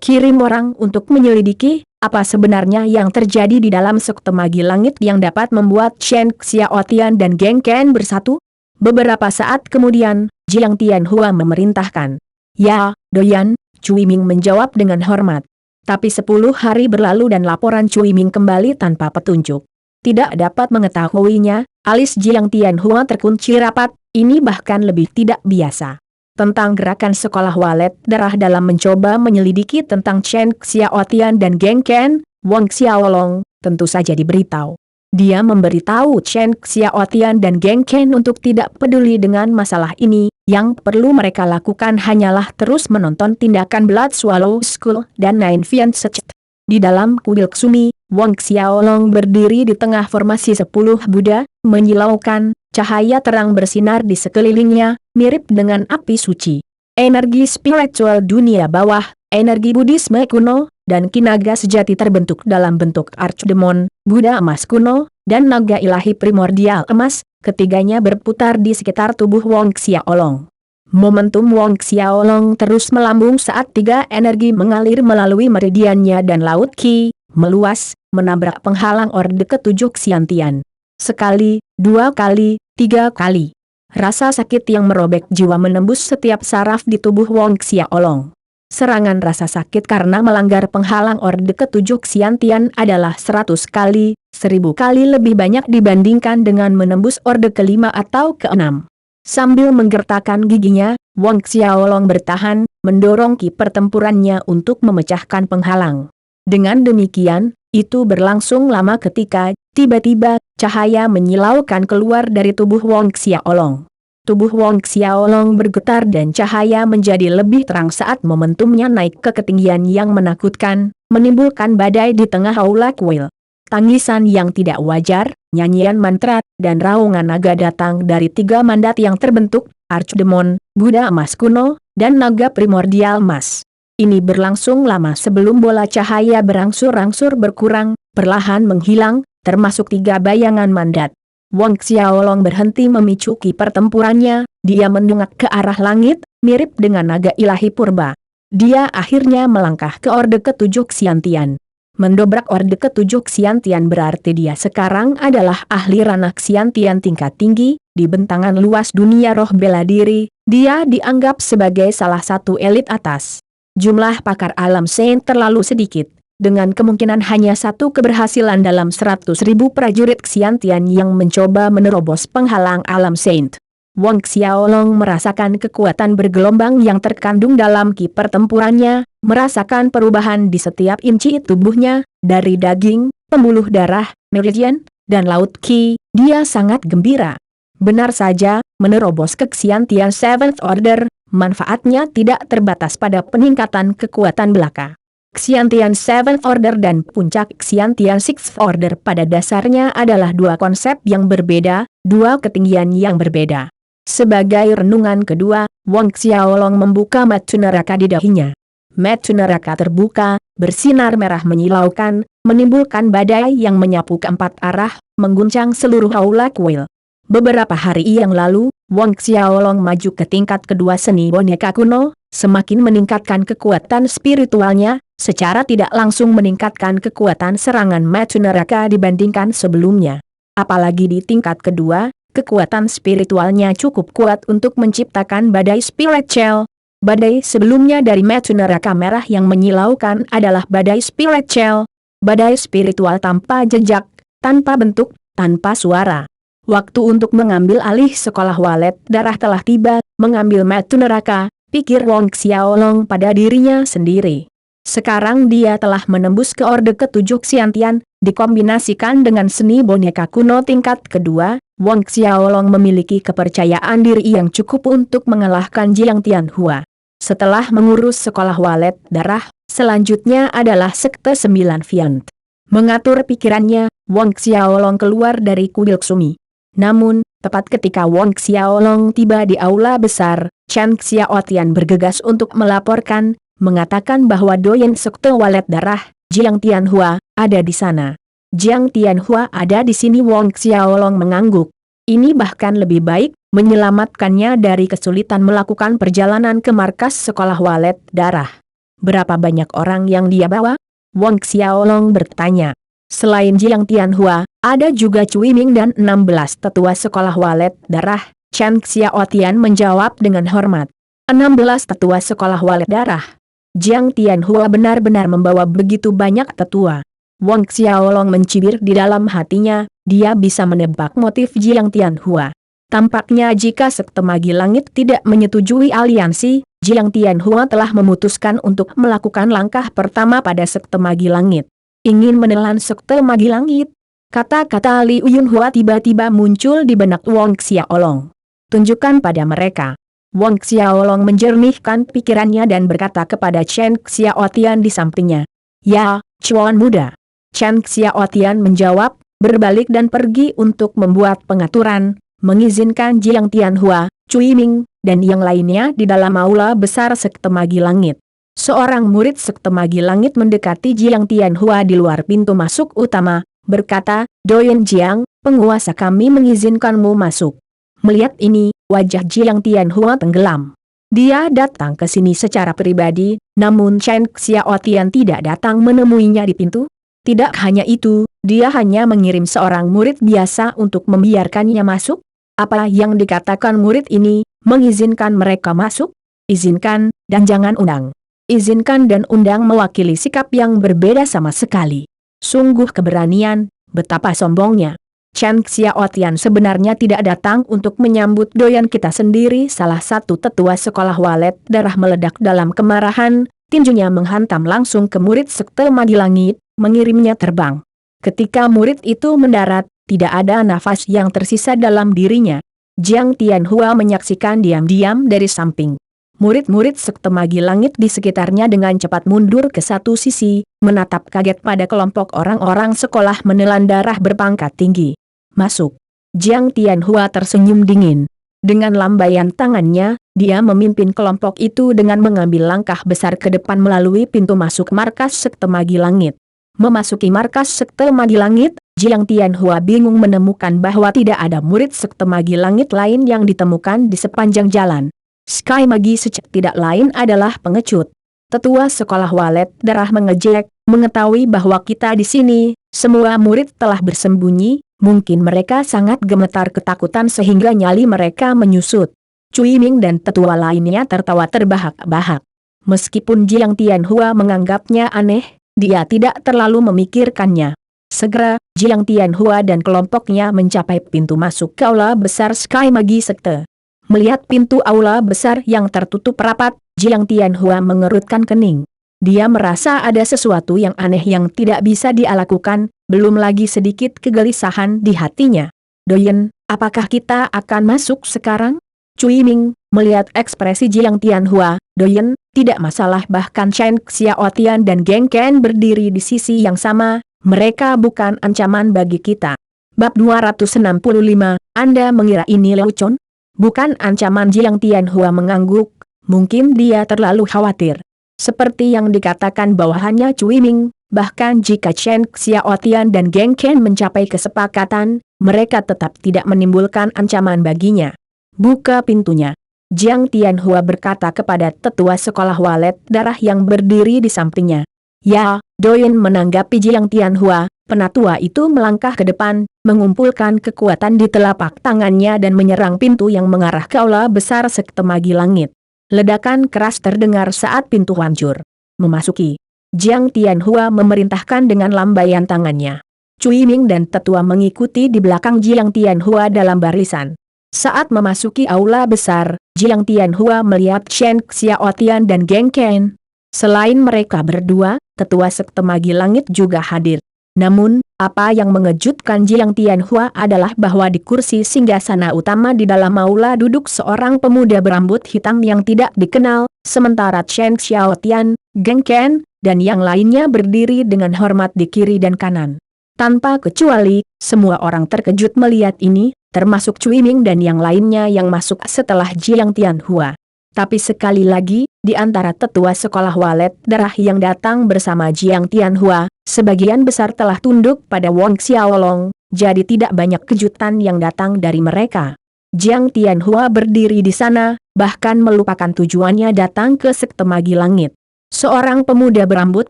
Kirim orang untuk menyelidiki, apa sebenarnya yang terjadi di dalam Sekte Magi Langit yang dapat membuat Chen Xiaotian dan Geng Ken bersatu? Beberapa saat kemudian, Jiang Tianhua memerintahkan. Ya, Doyan, Cui Ming menjawab dengan hormat. Tapi 10 hari berlalu dan laporan Cui Ming kembali tanpa petunjuk. Tidak dapat mengetahuinya, alis Jiang Tianhua terkunci rapat, ini bahkan lebih tidak biasa. Tentang gerakan sekolah walet darah dalam mencoba menyelidiki tentang Chen Xiaotian dan Geng Ken, Wang Xiaolong, tentu saja diberitahu. Dia memberitahu Chen Xiaotian dan Geng Ken untuk tidak peduli dengan masalah ini, yang perlu mereka lakukan hanyalah terus menonton tindakan Blood Swallow School dan Nine Fian Secet. Di dalam kuil Ksumi, Wang Xiaolong berdiri di tengah formasi 10 Buddha, menyilaukan, cahaya terang bersinar di sekelilingnya, mirip dengan api suci. Energi spiritual dunia bawah, energi Buddhisme kuno, dan kinaga sejati terbentuk dalam bentuk archdemon, Buddha emas kuno, dan naga ilahi primordial emas, ketiganya berputar di sekitar tubuh Wang Xiaolong. Momentum Wang Xiaolong terus melambung saat 3 energi mengalir melalui meridiannya dan laut Qi, meluas, menabrak penghalang Orde ke-7 Xiantian. Sekali, 2 kali, 3 kali. Rasa sakit yang merobek jiwa menembus setiap saraf di tubuh Wang Xiaolong. Serangan rasa sakit karena melanggar penghalang Orde ke-7 Xiantian adalah 100 kali, 1000 kali lebih banyak dibandingkan dengan menembus Orde ke-5 atau ke-6. Sambil menggertakkan giginya, Wang Xiaolong bertahan, mendorong ki pertempurannya untuk memecahkan penghalang. Dengan demikian, itu berlangsung lama ketika, tiba-tiba, cahaya menyilaukan keluar dari tubuh Wang Xiaolong. Tubuh Wang Xiaolong bergetar dan cahaya menjadi lebih terang saat momentumnya naik ke ketinggian yang menakutkan, menimbulkan badai di tengah aula kuil. Tangisan yang tidak wajar, nyanyian mantra, dan raungan naga datang dari 3 mandat yang terbentuk, Archdemon, Buddha emas kuno, dan naga primordial emas. Ini berlangsung lama sebelum bola cahaya berangsur-angsur berkurang, perlahan menghilang, termasuk 3 bayangan mandat. Wang Xiaolong berhenti memicu ki pertempurannya, dia mendongak ke arah langit, mirip dengan naga ilahi purba. Dia akhirnya melangkah ke Orde ke-7 Xiantian. Mendobrak Orde ke-7 Xiantian berarti dia sekarang adalah ahli ranah Xiantian tingkat tinggi, di bentangan luas dunia roh bela diri, dia dianggap sebagai salah satu elit atas. Jumlah pakar alam Saint terlalu sedikit, dengan kemungkinan hanya 1 keberhasilan dalam 100.000 prajurit Xiantian yang mencoba menerobos penghalang alam Saint. Wang Xiaolong merasakan kekuatan bergelombang yang terkandung dalam ki pertempurannya, merasakan perubahan di setiap inci tubuhnya, dari daging, pembuluh darah, meridian, dan laut Qi, Dia sangat gembira. Benar saja, menerobos ke Xiantian Seventh Order, manfaatnya tidak terbatas pada peningkatan kekuatan belaka. Xiantian Seventh Order dan puncak Xiantian Sixth Order pada dasarnya adalah dua konsep yang berbeda, dua ketinggian yang berbeda. Sebagai renungan kedua, Wang Xiaolong membuka mata neraka di dahinya. Mata neraka terbuka, bersinar merah menyilaukan, menimbulkan badai yang menyapu keempat arah, mengguncang seluruh aula kuil. Beberapa hari yang lalu, Wang Xiaolong maju ke tingkat kedua seni boneka kuno, semakin meningkatkan kekuatan spiritualnya, secara tidak langsung meningkatkan kekuatan serangan mata neraka dibandingkan sebelumnya. Apalagi di tingkat kedua, kekuatan spiritualnya cukup kuat untuk menciptakan badai spiritual. Badai sebelumnya dari mata neraka merah yang menyilaukan adalah badai spiritual. Badai spiritual tanpa jejak, tanpa bentuk, tanpa suara. Waktu untuk mengambil alih sekolah walet darah telah tiba, mengambil mata neraka, pikir Wang Xiaolong pada dirinya sendiri. Sekarang dia telah menembus ke orde ke-7 Xiantian, dikombinasikan dengan seni boneka kuno tingkat kedua, Wang Xiaolong memiliki kepercayaan diri yang cukup untuk mengalahkan Jiang Tianhua. Setelah mengurus sekolah walet darah, selanjutnya adalah sekte 9 Fiant. Mengatur pikirannya, Wang Xiaolong keluar dari kuil Sumi. Namun, tepat ketika Wang Xiaolong tiba di aula besar, Chen Xiaotian bergegas untuk melaporkan, mengatakan bahwa doyen sekte walet darah, Jiang Tianhua, ada di sana. Jiang Tianhua ada di sini. Wang Xiaolong mengangguk. Ini bahkan lebih baik, menyelamatkannya dari kesulitan melakukan perjalanan ke markas sekolah walet darah. Berapa banyak orang yang dia bawa? Wang Xiaolong bertanya. Selain Jiang Tianhua, ada juga Cui Ming dan 16 tetua sekolah walet darah. Chen Xiaotian menjawab dengan hormat. 16 tetua sekolah walet darah. Jiang Tianhua benar-benar membawa begitu banyak tetua. Wang Xiaolong mencibir di dalam hatinya, dia bisa menebak motif Jiang Tianhua. Tampaknya jika sekte Magi Langit tidak menyetujui aliansi, Jiang Tianhua telah memutuskan untuk melakukan langkah pertama pada sekte Magi Langit. Ingin menelan sekte Magi Langit. Kata-kata Li Yunhua tiba-tiba muncul di benak Wang Xiaolong. Tunjukkan pada mereka. Wang Xiaolong menjernihkan pikirannya dan berkata kepada Chen Xiaotian di sampingnya. Ya, Chuan muda. Chen Xiaotian menjawab, berbalik dan pergi untuk membuat pengaturan, mengizinkan Jiang Tianhua, Cui Ming, dan yang lainnya di dalam aula besar sekte Magi Langit. Seorang murid sekte Magi Langit mendekati Jiang Tianhua di luar pintu masuk utama, berkata, Doyen Jiang, penguasa kami mengizinkanmu masuk. Melihat ini, wajah Jiang Tianhua tenggelam. Dia datang ke sini secara pribadi, namun Chen Xiaotian tidak datang menemuinya di pintu. Tidak hanya itu, dia hanya mengirim seorang murid biasa untuk membiarkannya masuk. Apa yang dikatakan murid ini, mengizinkan mereka masuk? Izinkan, dan jangan undang. Izinkan dan undang mewakili sikap yang berbeda sama sekali. Sungguh keberanian, betapa sombongnya. Chen Xiaotian sebenarnya tidak datang untuk menyambut doyan kita sendiri. Salah satu tetua sekolah walet darah meledak dalam kemarahan, tinjunya menghantam langsung ke murid sekte Magi Langit, mengirimnya terbang. Ketika murid itu mendarat, tidak ada nafas yang tersisa dalam dirinya. Jiang Tianhua menyaksikan diam-diam dari samping. Murid-murid sekte Magi Langit di sekitarnya dengan cepat mundur ke satu sisi, menatap kaget pada kelompok orang-orang sekolah menelan darah berpangkat tinggi. Masuk. Jiang Tianhua tersenyum dingin. Dengan lambaian tangannya, dia memimpin kelompok itu dengan mengambil langkah besar ke depan melalui pintu masuk markas sekte Magi Langit. Memasuki markas sekte Magi Langit, Jiang Tianhua bingung menemukan bahwa tidak ada murid sekte Magi Langit lain yang ditemukan di sepanjang jalan. Sky Magi sejak tidak lain adalah pengecut. Tetua sekolah walet darah mengejek, mengetahui bahwa kita di sini, semua murid telah bersembunyi, mungkin mereka sangat gemetar ketakutan sehingga nyali mereka menyusut. Cui Ming dan tetua lainnya tertawa terbahak-bahak. Meskipun Jiang Tianhua menganggapnya aneh, dia tidak terlalu memikirkannya. Segera, Jiang Tianhua dan kelompoknya mencapai pintu masuk ke aula besar Sky Magi Sekte. Melihat pintu aula besar yang tertutup rapat, Jiang Tianhua mengerutkan kening. Dia merasa ada sesuatu yang aneh yang tidak bisa dia lakukan, belum lagi sedikit kegelisahan di hatinya. Doyen, apakah kita akan masuk sekarang? Cui Ming, melihat ekspresi Jiang Tianhua, Doyen, tidak masalah bahkan Chen Xiaotian dan Geng Ken berdiri di sisi yang sama, mereka bukan ancaman bagi kita. Bab 265, Anda mengira ini lelucon? Bukan ancaman. Jiang Tianhua mengangguk, mungkin dia terlalu khawatir. Seperti yang dikatakan bawahannya Cui Ming, bahkan jika Chen Xiaotian dan Geng Ken mencapai kesepakatan, mereka tetap tidak menimbulkan ancaman baginya. Buka pintunya. Jiang Tianhua berkata kepada tetua sekolah walet darah yang berdiri di sampingnya. Ya, Doyen, menanggapi Jiang Tianhua, penatua itu melangkah ke depan, mengumpulkan kekuatan di telapak tangannya dan menyerang pintu yang mengarah ke aula besar sekte magi langit. Ledakan keras terdengar saat pintu hancur. Memasuki. Jiang Tianhua memerintahkan dengan lambaian tangannya. Cui Ming dan tetua mengikuti di belakang Jiang Tianhua dalam barisan. Saat memasuki aula besar, Jiang Tianhua melihat Chen Xiaotian dan Geng Ken. Selain mereka berdua, tetua sekte magi langit juga hadir. Namun, apa yang mengejutkan Jiang Tianhua adalah bahwa di kursi singgasana utama di dalam aula duduk seorang pemuda berambut hitam yang tidak dikenal, sementara Chen Xiaotian, Geng Ken, dan yang lainnya berdiri dengan hormat di kiri dan kanan. Tanpa kecuali, semua orang terkejut melihat ini, termasuk Cui Ming dan yang lainnya yang masuk setelah Jiang Tianhua. Tapi sekali lagi, di antara tetua sekolah walet darah yang datang bersama Jiang Tianhua, sebagian besar telah tunduk pada Wang Xiaolong, jadi tidak banyak kejutan yang datang dari mereka. Jiang Tianhua berdiri di sana, bahkan melupakan tujuannya datang ke sekte magi langit. Seorang pemuda berambut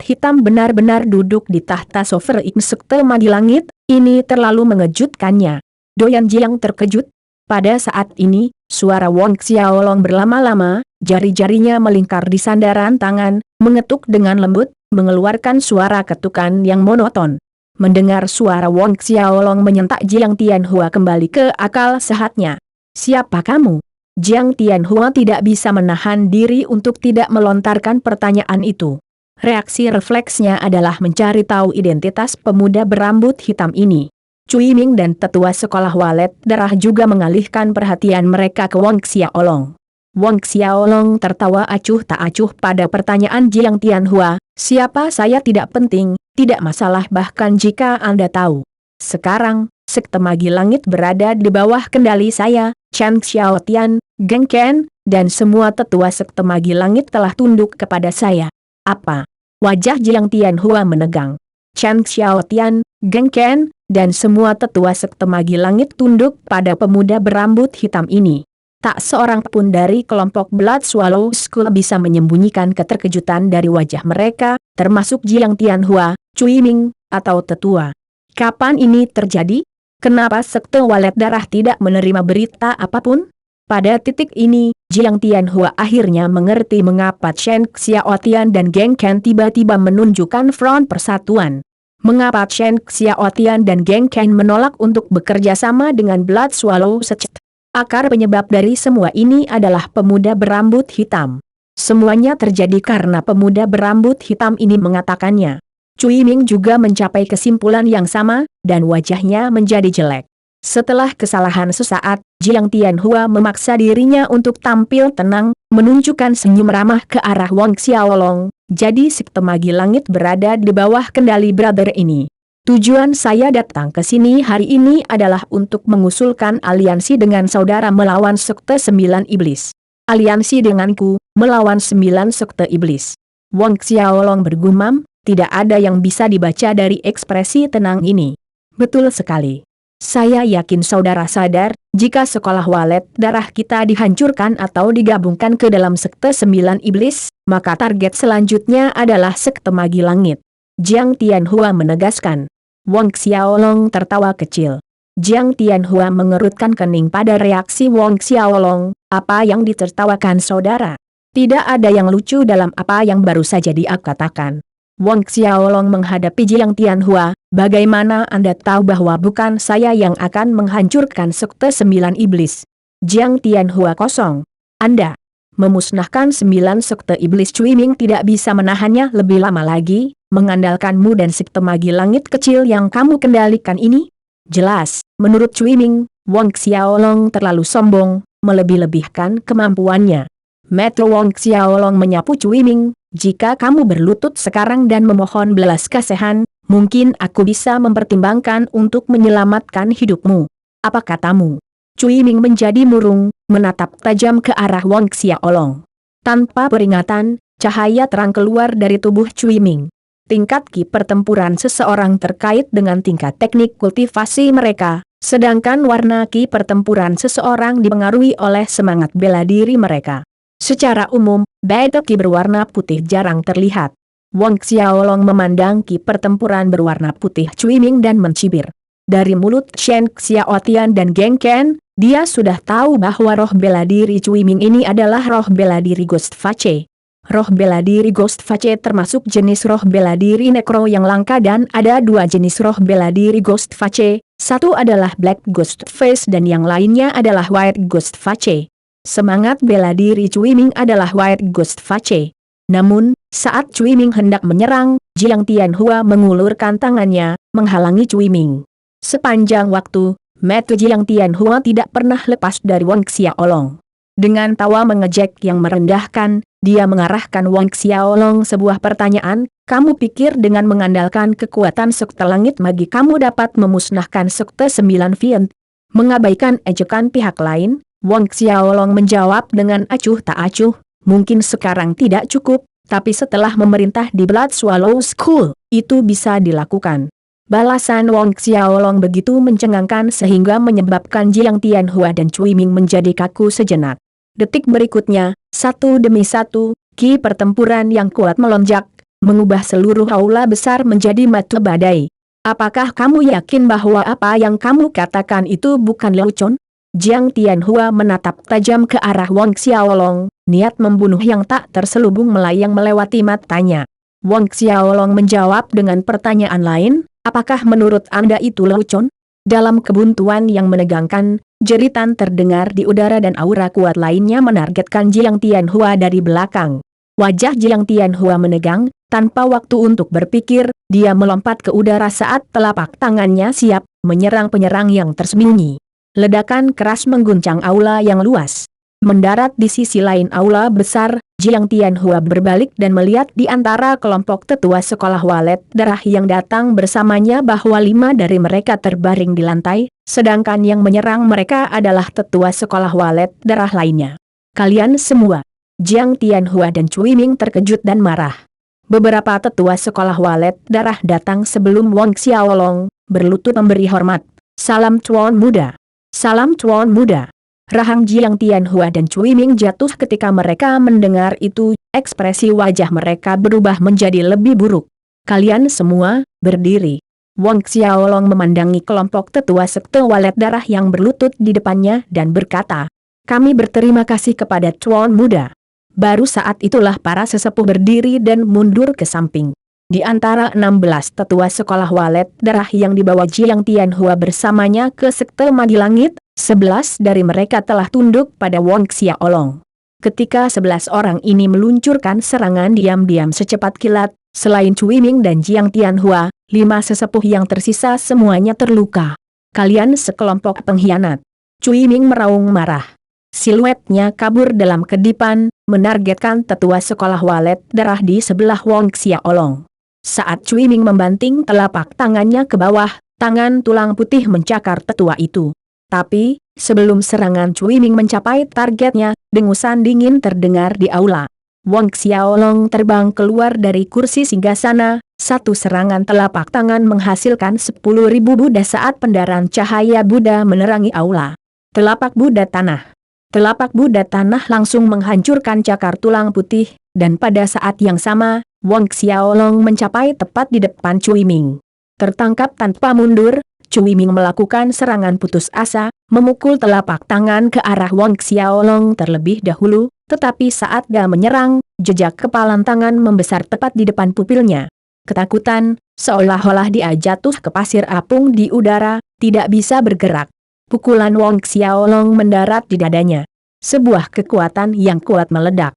hitam benar-benar duduk di tahta sovereign sekte magi langit, ini terlalu mengejutkannya. Doyan Jiang terkejut. Pada saat ini, suara Wang Xiaolong berlama-lama, jari-jarinya melingkar di sandaran tangan, mengetuk dengan lembut, mengeluarkan suara ketukan yang monoton. Mendengar suara Wang Xiaolong menyentak, Jiang Tianhua kembali ke akal sehatnya. Siapa kamu? Jiang Tianhua tidak bisa menahan diri untuk tidak melontarkan pertanyaan itu. Reaksi refleksnya adalah mencari tahu identitas pemuda berambut hitam ini. Cui Ming dan tetua sekolah walet darah juga mengalihkan perhatian mereka ke Wang Xiaolong. Wang Xiaolong tertawa acuh tak acuh pada pertanyaan Jiang Tianhua, siapa saya tidak penting, tidak masalah bahkan jika Anda tahu. Sekarang, sekte magi langit berada di bawah kendali saya, Chen Xiaotian, Geng Ken, dan semua tetua sekte magi langit telah tunduk kepada saya. Apa? Wajah Jiang Tianhua menegang. Chen Xiaotian, Geng Ken, dan semua tetua sekte magi langit tunduk pada pemuda berambut hitam ini. Tak seorang pun dari kelompok Blood Swallow School bisa menyembunyikan keterkejutan dari wajah mereka, termasuk Jiang Tianhua, Cui Ming, atau tetua. Kapan ini terjadi? Kenapa sekte walet darah tidak menerima berita apapun? Pada titik ini, Jiang Tianhua akhirnya mengerti mengapa Chen Xiaotian dan Geng Ken tiba-tiba menunjukkan front persatuan. Mengapa Chen Xiaotian dan Geng Ken menolak untuk bekerja sama dengan Blood Swallow School? Akar penyebab dari semua ini adalah pemuda berambut hitam. Semuanya terjadi karena pemuda berambut hitam ini mengatakannya. Cui Ming juga mencapai kesimpulan yang sama, dan wajahnya menjadi jelek. Setelah kesalahan sesaat, Jiang Tianhua memaksa dirinya untuk tampil tenang, menunjukkan senyum ramah ke arah Wang Xiaolong. Jadi sekte magi langit berada di bawah kendali brother ini. Tujuan saya datang ke sini hari ini adalah untuk mengusulkan aliansi dengan saudara melawan sekte 9 iblis. Aliansi denganku, melawan 9 sekte iblis. Wang Xiaolong bergumam, tidak ada yang bisa dibaca dari ekspresi tenang ini. Betul sekali. Saya yakin saudara sadar, jika sekolah walet darah kita dihancurkan atau digabungkan ke dalam sekte 9 iblis, maka target selanjutnya adalah sekte magi langit. Jiang Tianhua menegaskan. Wang Xiaolong tertawa kecil. Jiang Tianhua mengerutkan kening pada reaksi Wang Xiaolong, apa yang ditertawakan saudara? Tidak ada yang lucu dalam apa yang baru saja dia katakan. Wang Xiaolong menghadapi Jiang Tianhua, bagaimana Anda tahu bahwa bukan saya yang akan menghancurkan sekte 9 iblis? Jiang Tianhua kosong. Anda memusnahkan 9 sekte iblis. Cui Ming tidak bisa menahannya lebih lama lagi, mengandalkanmu dan sekte magi langit kecil yang kamu kendalikan ini? Jelas, menurut Cui Ming, Wang Xiaolong terlalu sombong, melebih-lebihkan kemampuannya. Metro Wang Xiaolong menyapu Cui Ming, jika kamu berlutut sekarang dan memohon belas kasihan, mungkin aku bisa mempertimbangkan untuk menyelamatkan hidupmu. Apa katamu? Cui Ming menjadi murung, menatap tajam ke arah Wang Xiaolong. Tanpa peringatan, cahaya terang keluar dari tubuh Cui Ming. Tingkat ki pertempuran seseorang terkait dengan tingkat teknik kultivasi mereka, sedangkan warna ki pertempuran seseorang dipengaruhi oleh semangat bela diri mereka. Secara umum, battle ki berwarna putih jarang terlihat. Wang Xiaolong memandang ki pertempuran berwarna putih Cui Ming dan mencibir. Dari mulut Shen Xiaotian dan Geng Ken, dia sudah tahu bahwa roh bela diri Cui Ming ini adalah roh bela diri Ghost Face. Roh bela diri Ghost Face termasuk jenis roh bela diri Necro yang langka dan ada dua jenis roh bela diri Ghost Face, satu adalah Black Ghost Face dan yang lainnya adalah White Ghost Face. Semangat bela diri Cui Ming adalah White Ghost Face. Namun, saat Cui Ming hendak menyerang, Jiang Tianhua mengulurkan tangannya, menghalangi Cui Ming. Sepanjang waktu, mata Jiang Tianhua tidak pernah lepas dari Wang Xiaolong. Dengan tawa mengejek yang merendahkan, dia mengarahkan Wang Xiaolong sebuah pertanyaan, kamu pikir dengan mengandalkan kekuatan sekte langit magi kamu dapat memusnahkan sekte 9 Fient? Mengabaikan ejekan pihak lain, Wang Xiaolong menjawab dengan acuh tak acuh, mungkin sekarang tidak cukup, tapi setelah memerintah di Blood Swallow School, itu bisa dilakukan. Balasan Wang Xiaolong begitu mencengangkan sehingga menyebabkan Jiang Tianhua dan Cui Ming menjadi kaku sejenak. Detik berikutnya, satu demi satu, ki pertempuran yang kuat melonjak, mengubah seluruh aula besar menjadi mata badai. Apakah kamu yakin bahwa apa yang kamu katakan itu bukan lelucon? Jiang Tianhua menatap tajam ke arah Wang Xiaolong, niat membunuh yang tak terselubung melayang melewati matanya. Wang Xiaolong menjawab dengan pertanyaan lain, apakah menurut Anda itu lelucon? Dalam kebuntuan yang menegangkan, jeritan terdengar di udara dan aura kuat lainnya menargetkan Jiang Tianhua dari belakang. Wajah Jiang Tianhua menegang, tanpa waktu untuk berpikir, dia melompat ke udara saat telapak tangannya siap menyerang penyerang yang tersembunyi. Ledakan keras mengguncang aula yang luas. Mendarat di sisi lain aula besar, Jiang Tianhua berbalik dan melihat di antara kelompok tetua sekolah walet darah yang datang bersamanya bahwa 5 dari mereka terbaring di lantai, sedangkan yang menyerang mereka adalah tetua sekolah walet darah lainnya. Kalian semua, Jiang Tianhua dan Cui Ming terkejut dan marah. Beberapa tetua sekolah walet darah datang sebelum Wang Xiaolong, berlutut memberi hormat. Salam Tuan Muda. Salam Tuan Muda. Rahang Jiang Tianhua dan Cui Ming jatuh ketika mereka mendengar itu, ekspresi wajah mereka berubah menjadi lebih buruk. Kalian semua, berdiri. Wang Xiaolong memandangi kelompok tetua sekte walet darah yang berlutut di depannya dan berkata, kami berterima kasih kepada Tuan Muda. Baru saat itulah para sesepuh berdiri dan mundur ke samping. Di antara 16 tetua sekolah walet darah yang dibawa Jiang Tianhua bersamanya ke sekte Magi Langit, 11 dari mereka telah tunduk pada Wang Xiaolong. Ketika 11 orang ini meluncurkan serangan diam-diam secepat kilat, selain Cui Ming dan Jiang Tianhua, 5 sesepuh yang tersisa semuanya terluka. Kalian sekelompok pengkhianat. Cui Ming meraung marah. Siluetnya kabur dalam kedipan, menargetkan tetua sekolah walet darah di sebelah Wang Xiaolong. Saat Cui Ming membanting telapak tangannya ke bawah, tangan tulang putih mencakar tetua itu. Tapi, sebelum serangan Cui Ming mencapai targetnya, dengusan dingin terdengar di aula. Wang Xiaolong terbang keluar dari kursi singgasana, satu serangan telapak tangan menghasilkan 10.000 Buddha saat pendaran cahaya Buddha menerangi aula. Telapak Buddha tanah. Telapak Buddha tanah langsung menghancurkan cakar tulang putih, dan pada saat yang sama, Wang Xiaolong mencapai tepat di depan Cui Ming. Tertangkap tanpa mundur, Cui Ming melakukan serangan putus asa, memukul telapak tangan ke arah Wang Xiaolong terlebih dahulu, tetapi saat dia menyerang, jejak kepalan tangan membesar tepat di depan pupilnya. Ketakutan, seolah-olah dia jatuh ke pasir apung di udara, tidak bisa bergerak. Pukulan Wang Xiaolong mendarat di dadanya. Sebuah kekuatan yang kuat meledak.